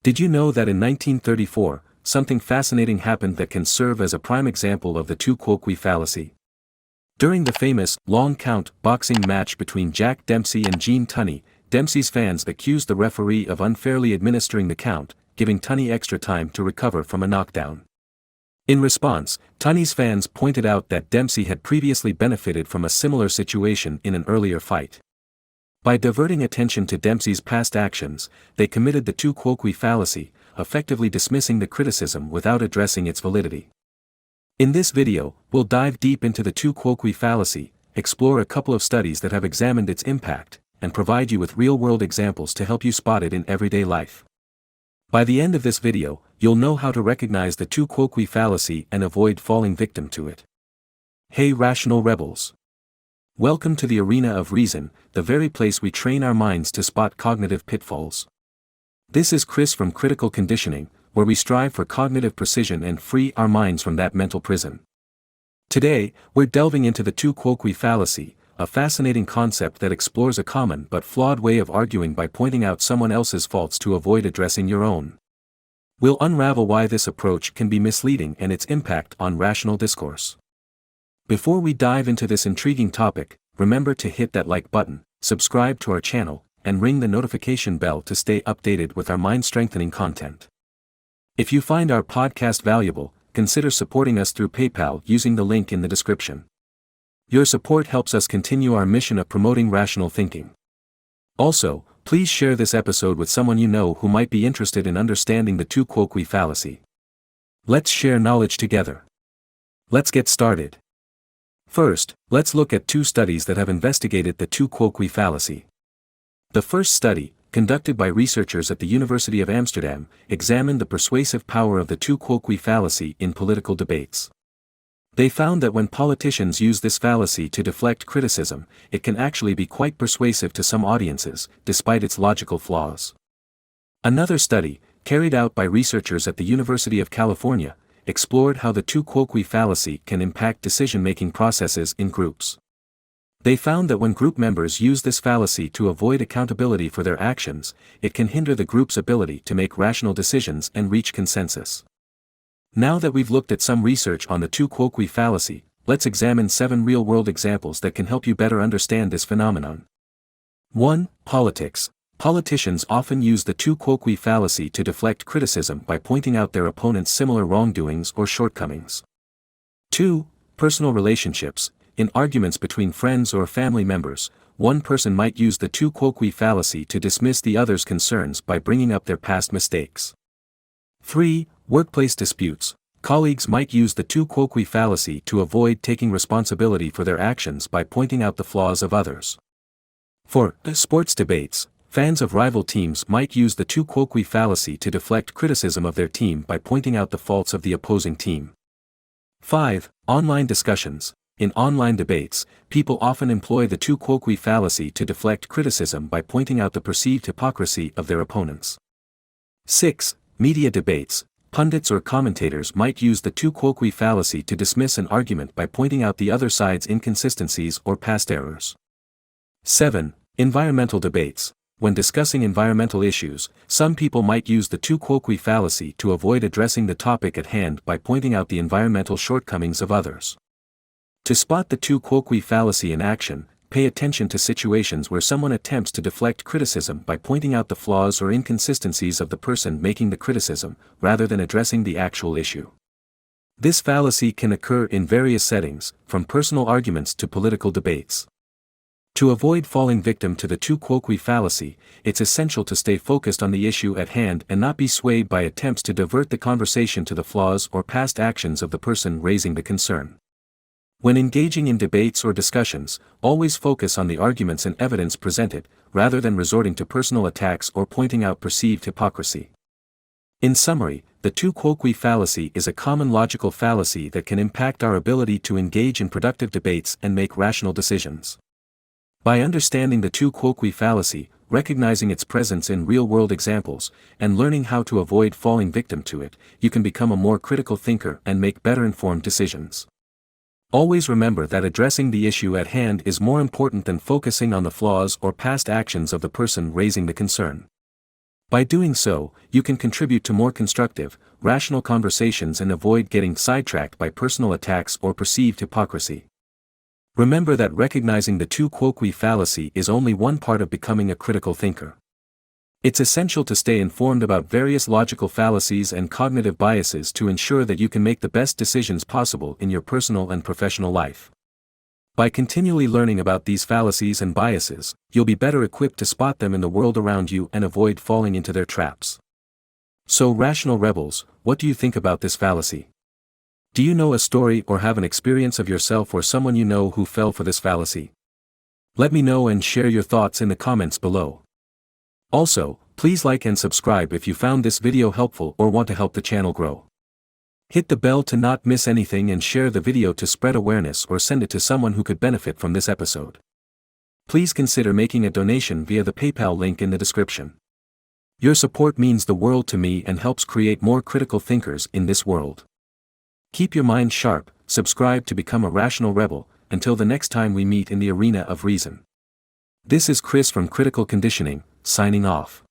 Did you know that in 1934, something fascinating happened that can serve as a prime example of the Quoque Fallacy? During the famous, long-count, boxing match between Jack Dempsey and Gene Tunney, Dempsey's fans accused the referee of unfairly administering the count, giving Tunney extra time to recover from a knockdown. In response, Tunney's fans pointed out that Dempsey had previously benefited from a similar situation in an earlier fight. By diverting attention to Dempsey's past actions, they committed the Quoque Fallacy, effectively dismissing the criticism without addressing its validity. In this video, we'll dive deep into the Quoque Fallacy, explore a couple of studies that have examined its impact, and provide you with real-world examples to help you spot it in everyday life. By the end of this video, you'll know how to recognize the Quoque Fallacy and avoid falling victim to it. Hey rational rebels! Welcome to the arena of reason, the very place we train our minds to spot cognitive pitfalls. This is Chris from Critical Conditioning, where we strive for cognitive precision and free our minds from that mental prison. Today, we're delving into the Quoque Fallacy, a fascinating concept that explores a common but flawed way of arguing by pointing out someone else's faults to avoid addressing your own. We'll unravel why this approach can be misleading and its impact on rational discourse. Before we dive into this intriguing topic, remember to hit that like button, subscribe to our channel, and ring the notification bell to stay updated with our mind-strengthening content. If you find our podcast valuable, consider supporting us through PayPal using the link in the description. Your support helps us continue our mission of promoting rational thinking. Also, please share this episode with someone you know who might be interested in understanding the Quoque Fallacy. Let's share knowledge together. Let's get started. First, let's look at two studies that have investigated the Quoque Fallacy. The first study, conducted by researchers at the University of Amsterdam, examined the persuasive power of the Quoque Fallacy in political debates. They found that when politicians use this fallacy to deflect criticism, it can actually be quite persuasive to some audiences, despite its logical flaws. Another study, carried out by researchers at the University of California, explored how the Quoque Fallacy can impact decision-making processes in groups. They found that when group members use this fallacy to avoid accountability for their actions, it can hinder the group's ability to make rational decisions and reach consensus. Now that we've looked at some research on the Quoque Fallacy, let's examine 7 real-world examples that can help you better understand this phenomenon. 1. Politics. Politicians often use the Quoque Fallacy to deflect criticism by pointing out their opponent's similar wrongdoings or shortcomings. 2. Personal relationships. In arguments between friends or family members, one person might use the Quoque Fallacy to dismiss the other's concerns by bringing up their past mistakes. 3. Workplace disputes. Colleagues might use the Quoque Fallacy to avoid taking responsibility for their actions by pointing out the flaws of others. 4. Sports debates. Fans of rival teams might use the Quoque Fallacy to deflect criticism of their team by pointing out the faults of the opposing team. 5. Online discussions. In online debates, people often employ the Quoque Fallacy to deflect criticism by pointing out the perceived hypocrisy of their opponents. 6. Media debates. Pundits or commentators might use the Quoque Fallacy to dismiss an argument by pointing out the other side's inconsistencies or past errors. 7. Environmental debates. When discussing environmental issues, some people might use the Quoque Fallacy to avoid addressing the topic at hand by pointing out the environmental shortcomings of others. To spot the Quoque Fallacy in action, pay attention to situations where someone attempts to deflect criticism by pointing out the flaws or inconsistencies of the person making the criticism, rather than addressing the actual issue. This fallacy can occur in various settings, from personal arguments to political debates. To avoid falling victim to the Quoque Fallacy, it's essential to stay focused on the issue at hand and not be swayed by attempts to divert the conversation to the flaws or past actions of the person raising the concern. When engaging in debates or discussions, always focus on the arguments and evidence presented, rather than resorting to personal attacks or pointing out perceived hypocrisy. In summary, the Quoque Fallacy is a common logical fallacy that can impact our ability to engage in productive debates and make rational decisions. By understanding the Quoque Fallacy, recognizing its presence in real-world examples, and learning how to avoid falling victim to it, you can become a more critical thinker and make better informed decisions. Always remember that addressing the issue at hand is more important than focusing on the flaws or past actions of the person raising the concern. By doing so, you can contribute to more constructive, rational conversations and avoid getting sidetracked by personal attacks or perceived hypocrisy. Remember that recognizing the two quoque fallacy is only one part of becoming a critical thinker. It's essential to stay informed about various logical fallacies and cognitive biases to ensure that you can make the best decisions possible in your personal and professional life. By continually learning about these fallacies and biases, you'll be better equipped to spot them in the world around you and avoid falling into their traps. So, rational rebels, what do you think about this fallacy? Do you know a story or have an experience of yourself or someone you know who fell for this fallacy? Let me know and share your thoughts in the comments below. Also, please like and subscribe if you found this video helpful or want to help the channel grow. Hit the bell to not miss anything and share the video to spread awareness or send it to someone who could benefit from this episode. Please consider making a donation via the PayPal link in the description. Your support means the world to me and helps create more critical thinkers in this world. Keep your mind sharp, subscribe to become a rational rebel, until the next time we meet in the arena of reason. This is Chris from Critical Conditioning, signing off.